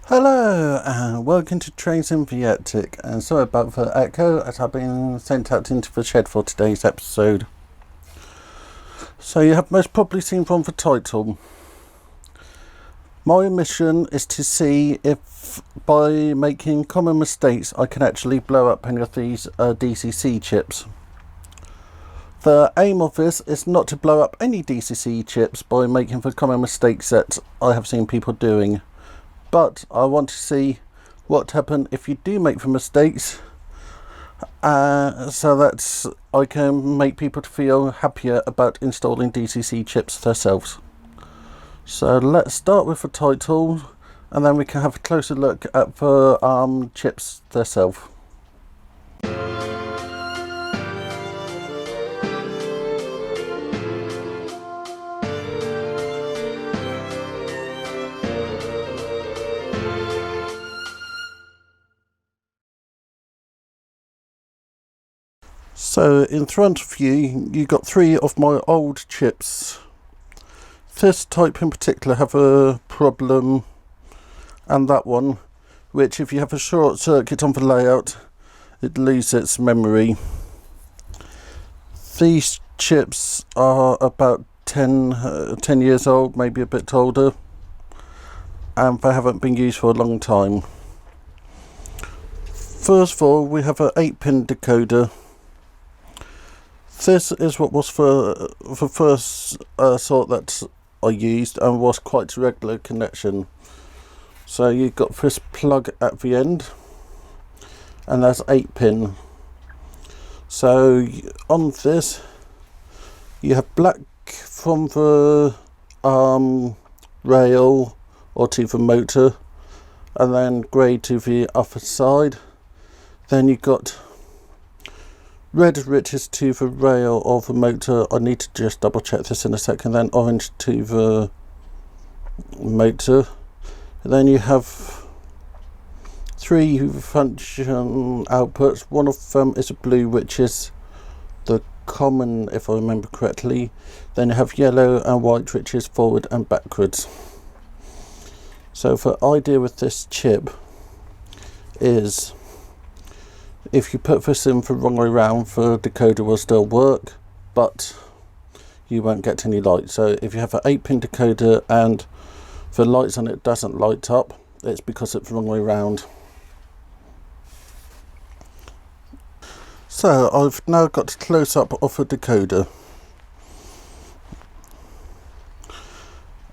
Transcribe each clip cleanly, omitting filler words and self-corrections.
Hello and welcome to Trains in Viettic, and sorry about the echo as I've been sent out into the shed for today's episode. So you have most probably seen from the title. My mission is to see if by making common mistakes I can actually blow up any of these DCC chips. The aim of this is not to blow up any DCC chips by making the common mistakes that I have seen people doing. But I want to see what happens if you do make the mistakes, so that I can make people feel happier about installing DCC chips themselves. So let's start with the title, and then we can have a closer look at the chips themselves. So in front of you got three of my old chips. This type in particular have a problem, and that one, which if you have a short circuit on the layout, it loses its memory. These chips are about 10 years old, maybe a bit older, and they haven't been used for a long time. First of all, we have an 8-pin decoder. This is what was the first sort that I used, and was quite a regular connection. So you've got this plug at the end, and that's 8-pin. So on this you have black from the rail or to the motor, and then grey to the other side. Then you've got red, which is to the rail of the motor. I need to just double check this in a second. Then orange to the motor. And then you have three function outputs. One of them is a blue, which is the common, if I remember correctly. Then you have yellow and white, which is forward and backwards. So the idea with this chip is, if you put this in the wrong way round, the decoder will still work, but you won't get any light. So if you have an 8-pin decoder and the lights on it doesn't light up, it's because it's the wrong way round. So I've now got a close-up of a decoder,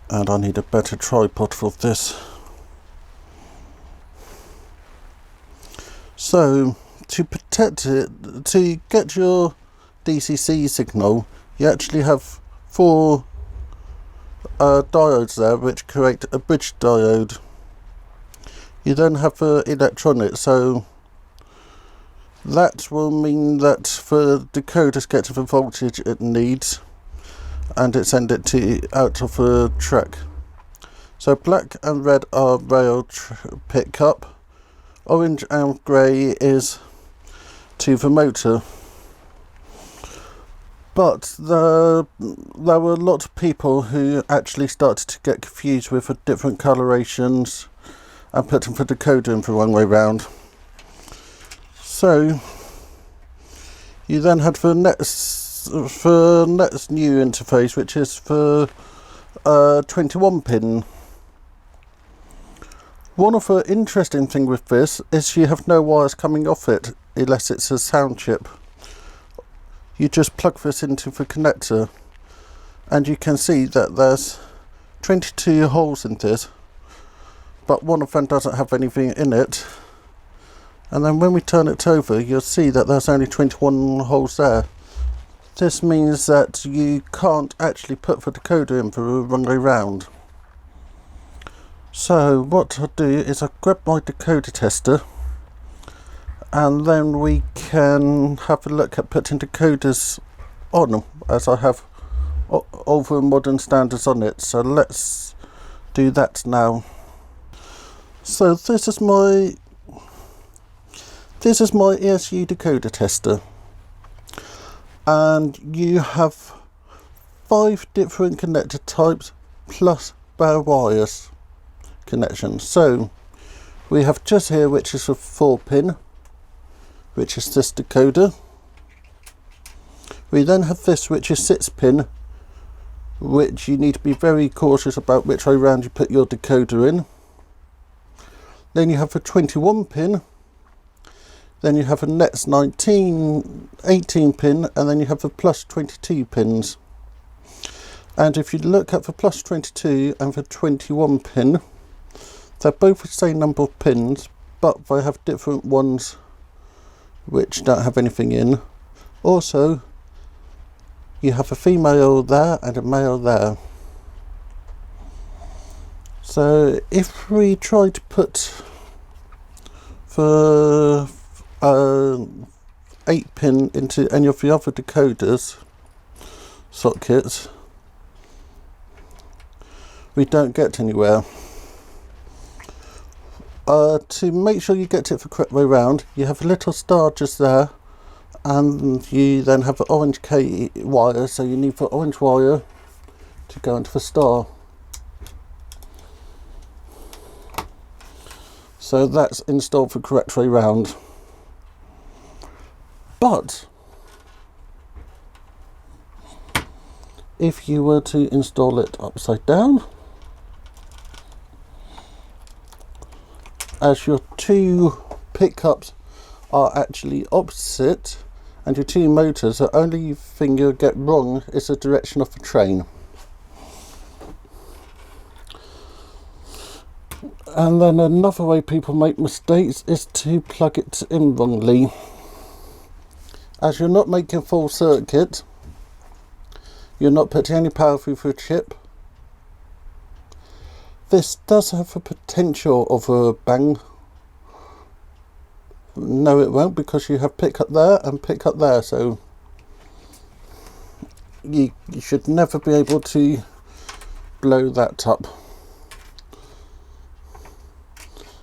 and I need a better tripod for this. So to protect it, to get your DCC signal, you actually have four diodes there, which create a bridge diode. You then have the electronics, so that will mean that the decoder gets the voltage it needs, and it sends it out of the track. So black and red are rail pickup, orange and grey is to the motor. But there were a lot of people who actually started to get confused with the different colorations and putting the decoder in the wrong way round. So you then had the next new interface, which is the 21-pin. One of the interesting things with this is you have no wires coming off it, unless it's a sound chip. You just plug this into the connector, and you can see that there's 22 holes in this, but one of them doesn't have anything in it. And then when we turn it over, you'll see that there's only 21 holes there. This means that you can't actually put the decoder in the wrong way round. So what I'll do is I'll grab my decoder tester, and then we can have a look at putting decoders on, as I have all the modern standards on it. So let's do that now. So this is my ESU decoder tester, and you have 5 different connector types plus bare wires connections. So We have just here, which is a 4-pin, which is this decoder. We then have this, which is 6-pin, which you need to be very cautious about which way round you put your decoder in. Then you have a 21-pin. Then you have a NETS 18-pin, and then you have the plus 22 pins. And if you look at the plus 22 and the 21-pin, they're both the same number of pins, but they have different ones which don't have anything in. Also, you have a female there and a male there. So if we try to put the 8-pin into any of the other decoders sockets, we don't get anywhere. To make sure you get it the correct way round, you have a little star just there, and you then have the orange K wire, so you need the orange wire to go into the star. So that's installed the correct way round. But if you were to install it upside down, as your two pickups are actually opposite and your two motors, the only thing you'll get wrong is the direction of the train. And then another way people make mistakes is to plug it in wrongly. As you're not making full circuit, you're not putting any power through the chip. This does have the potential of a bang. No, it won't, because you have pick up there and pick up there, so you should never be able to blow that up.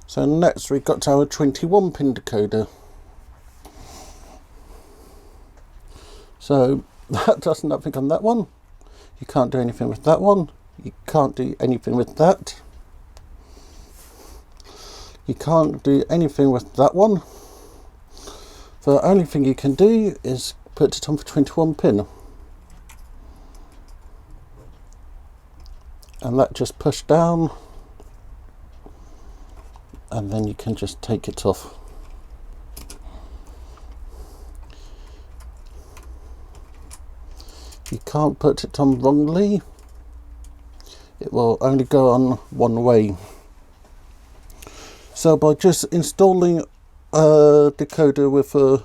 So next we've got our 21-pin decoder. So that does nothing on that one. You can't do anything with that one. You can't do anything with that. You can't do anything with that one. The only thing you can do is put it on for 21-pin. And that just push down. And then you can just take it off. You can't put it on wrongly. It will only go on one way. So by just installing a decoder with a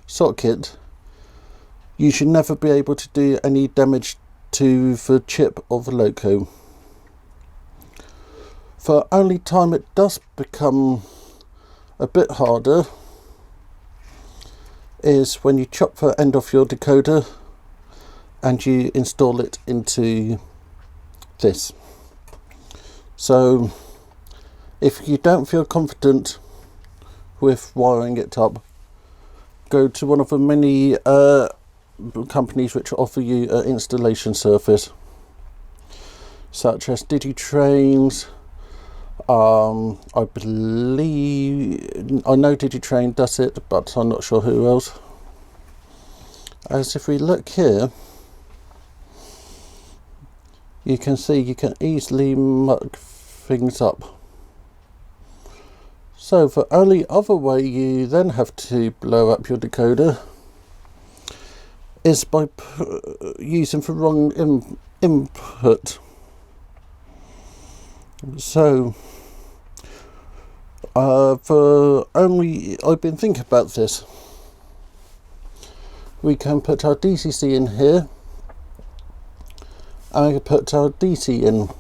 socket, you should never be able to do any damage to the chip or the loco. The only time it does become a bit harder is when you chop the end off your decoder and you install it into this. So if you don't feel confident with wiring it up, go to one of the many companies which offer you an installation service, such as DigiTrains. I know DigiTrain does it, but I'm not sure who else. As if we look here, you can see you can easily muck things up. So the only other way you then have to blow up your decoder is by using the wrong input. So I've been thinking about this. We can put our DCC in here, and I can put our DC in.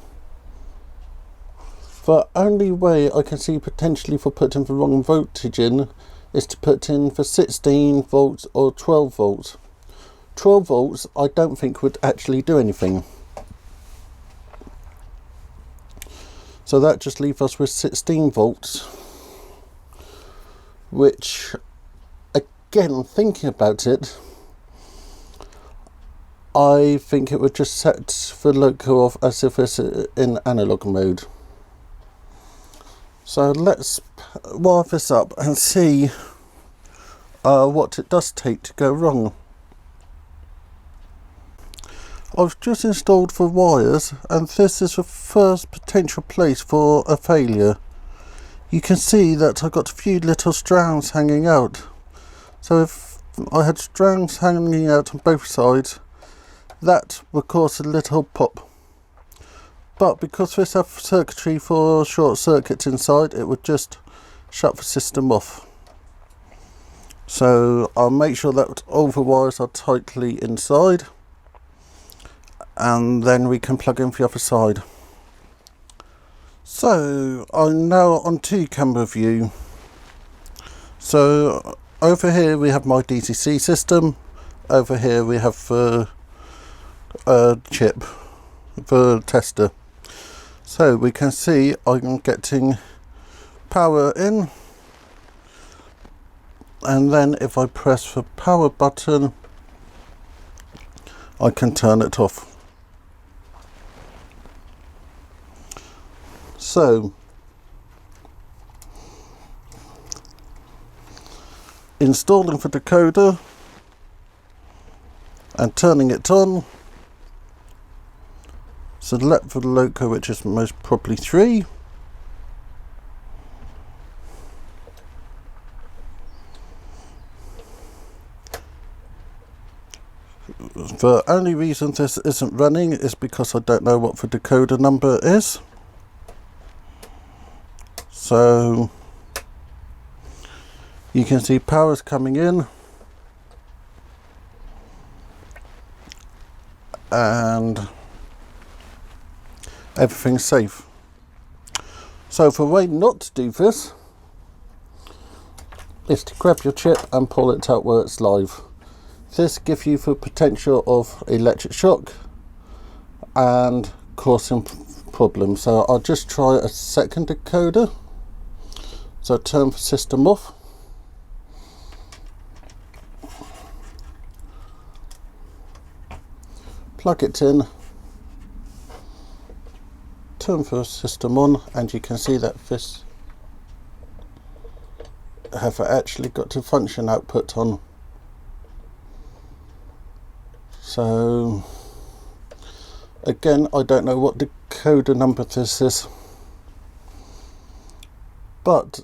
The only way I can see potentially for putting the wrong voltage in is to put in for 16 volts or 12 volts. 12 volts I don't think would actually do anything. So that just leaves us with 16 volts, which, again, thinking about it, I think it would just set the loco off as if it's in analog mode. So let's wire this up and see what it does take to go wrong. I've just installed the wires, and this is the first potential place for a failure. You can see that I've got a few little strands hanging out. So if I had strands hanging out on both sides, that would cause a little pop. But because this has circuitry for short circuits inside, it would just shut the system off. So I'll make sure that all the wires are tightly inside, and then we can plug in the other side. So I'm now on camera view. So over here we have my DCC system. Over here we have the chip, the tester. So we can see I'm getting power in, and then if I press the power button, I can turn it off. So installing the decoder and turning it on. Select the loco, which is most probably 3. The only reason this isn't running is because I don't know what the decoder number is. So you can see power's coming in, and everything's safe. So the way not to do this is to grab your chip and pull it out where it's live. This gives you the potential of electric shock and causing problems. So I'll just try a second decoder. So turn the system off. Plug it in. Turn the system on, and you can see that this have actually got a function output on. So again, I don't know what decoder number this is, but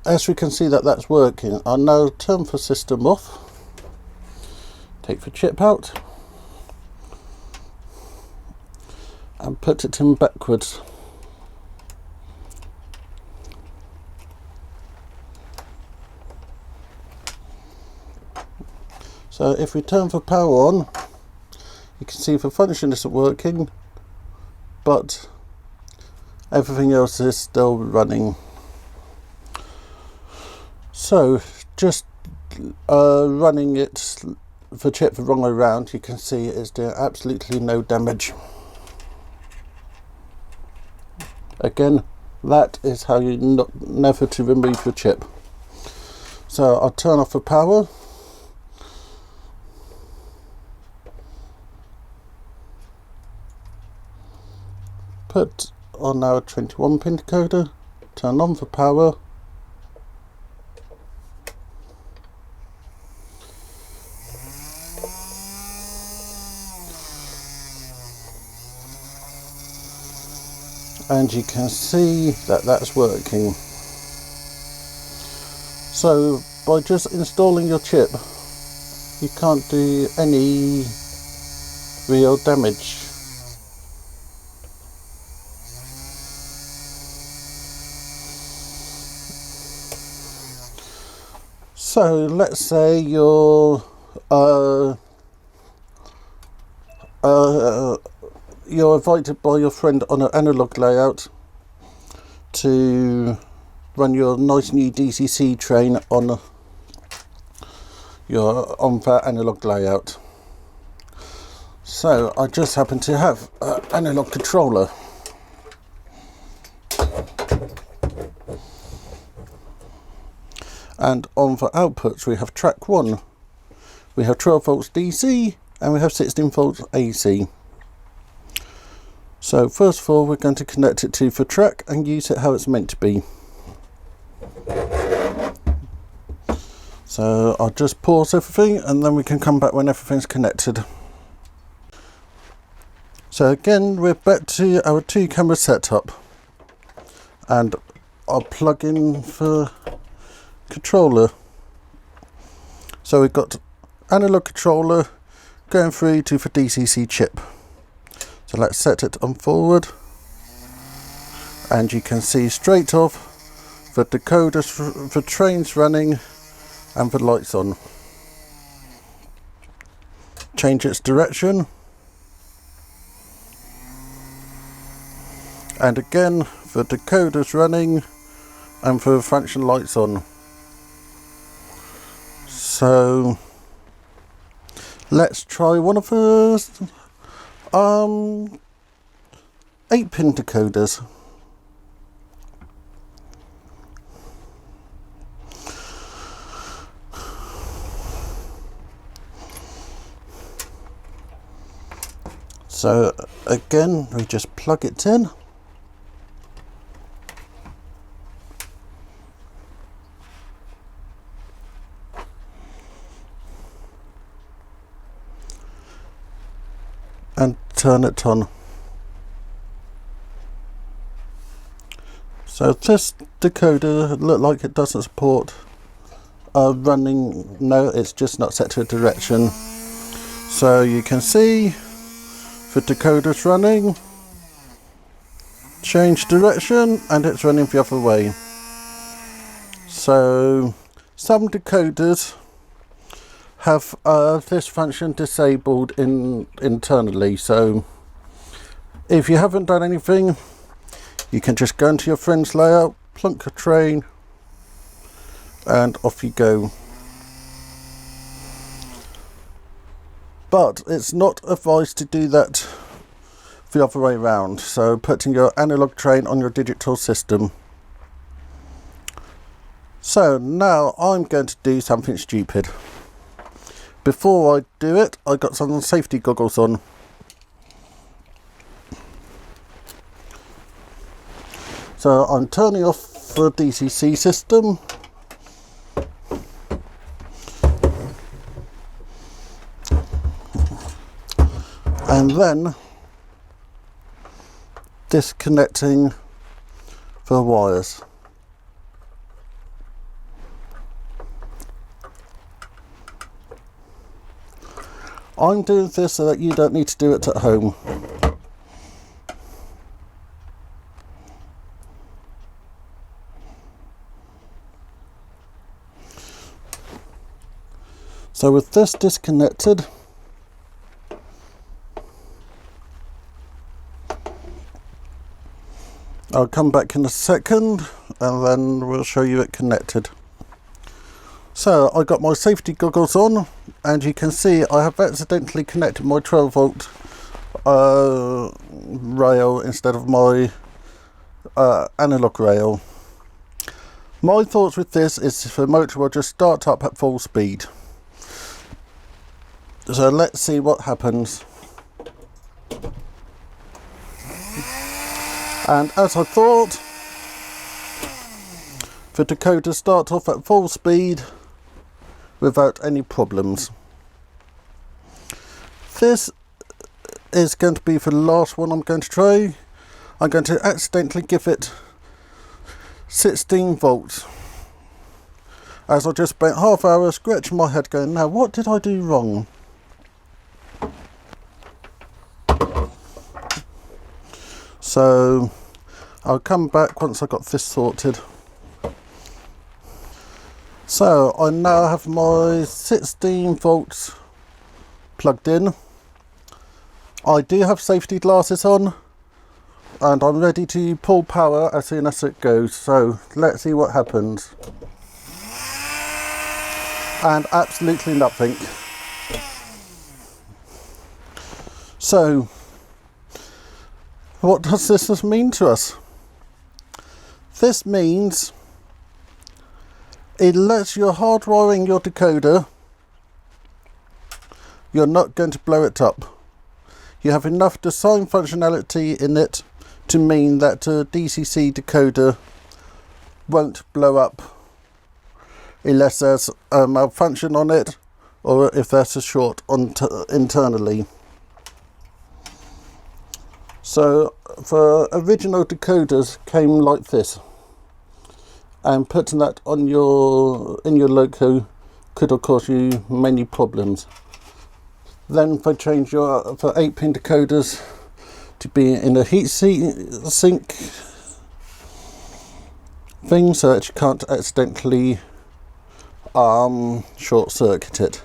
as we can see that that's working. I'll now turn the system off, take the chip out and put it in backwards. So if we turn the power on, you can see the function isn't working, but everything else is still running. So just running it, the chip the wrong way around, you can see it's doing absolutely no damage. Again, that is how you never to remove your chip. So I'll turn off the power. Put on our 21 pin decoder, turn on the power. And you can see that that's working. So by just installing your chip, you can't do any real damage. So let's say you're invited by your friend on an analog layout to run your nice new DCC train on that analog layout. So I just happen to have an analog controller. And on the outputs we have track 1. We have 12 volts DC and we have 16 volts AC. So first of all, we're going to connect it to the track and use it how it's meant to be. So I'll just pause everything and then we can come back when everything's connected. So again, we're back to our 2 camera setup, and I'll plug in the controller. So we've got analog controller going through to the DCC chip. So let's set it on forward, and you can see straight off the decoder, the train's running and the lights on. Change its direction, and again the decoder's running and the function lights on. So let's try one of the 8-pin decoders. So again, we just plug it in. And turn it on. So this decoder look like it doesn't support running. No, it's just not set to a direction. So you can see the decoder's running, change direction, and it's running the other way. So some decoders have this function disabled internally, so if you haven't done anything, you can just go into your friend's layout, plunk a train, and off you go. But it's not advised to do that the other way around, so putting your analog train on your digital system. So now I'm going to do something stupid. Before I do it, I got some safety goggles on. So I'm turning off the DCC system. And then disconnecting the wires. I'm doing this so that you don't need to do it at home. So with this disconnected, I'll come back in a second and then we'll show you it connected. So I got my safety goggles on, and you can see I have accidentally connected my 12-volt rail instead of my analog rail. My thoughts with this is the motor will just start up at full speed. So let's see what happens. And as I thought, the decoder starts off at full speed without any problems. This is going to be the last one I'm going to try. I'm going to accidentally give it 16 volts. As I just spent half hour scratching my head going, now what did I do wrong? So I'll come back once I got this sorted. So I now have my 16 volts plugged in. I do have safety glasses on, and I'm ready to pull power as soon as it goes. So let's see what happens. And absolutely nothing. So what does this mean to us? This means unless you're hardwiring your decoder, you're not going to blow it up. you have enough design functionality in it to mean that a DCC decoder won't blow up unless there's a malfunction on it or if there's a short internally. So the original decoders came like this, and putting that on in your loco could have caused you many problems. Then they changed the 8-pin decoders to be in a heat sink thing so that you can't accidentally short circuit it.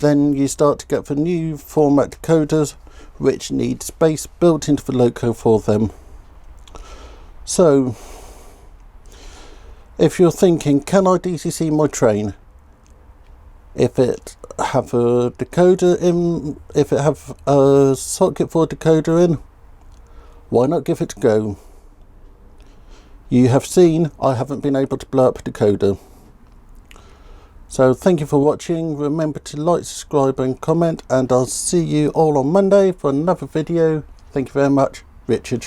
Then you start to get the new format decoders which need space built into the loco for them. So if you're thinking, can I DCC my train? If it have a decoder in, if it have a socket for a decoder in, why not give it a go? You have seen I haven't been able to blow up a decoder. So thank you for watching. Remember to like, subscribe and comment, and I'll see you all on Monday for another video. Thank you very much. Richard.